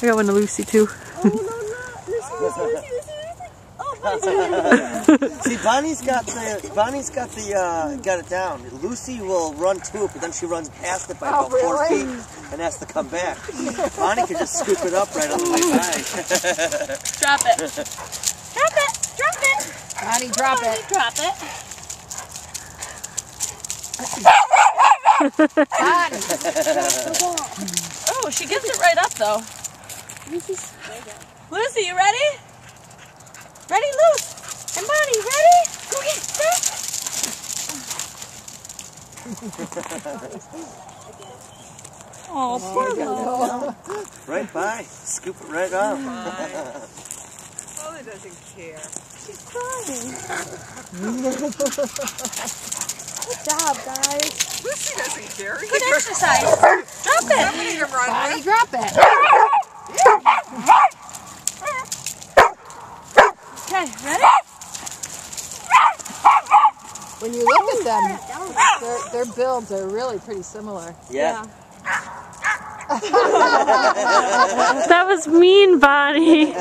I got one to Lucy too. Oh no, Lucy. Oh, See, Bonnie's got it down. Lucy will run to it, but then she runs past it by about 4 feet and has to come back. Bonnie can just scoop it up right on the way by. Drop it. Drop it. Drop it. Bonnie, drop it. Drop it. Bonnie. Oh, she gets it right up though. Lucy, you ready? Ready, Luce? And Bonnie, ready? Go get it. Oh, poor little. Right by. Scoop it right up. Molly doesn't care. She's crying. Good job, guys. Lucy doesn't care. Good exercise. Drop it. Somebody to run Bonnie, with. drop it. Okay, ready? When you look at them, their builds are really pretty similar. Yeah. That was mean, Bonnie.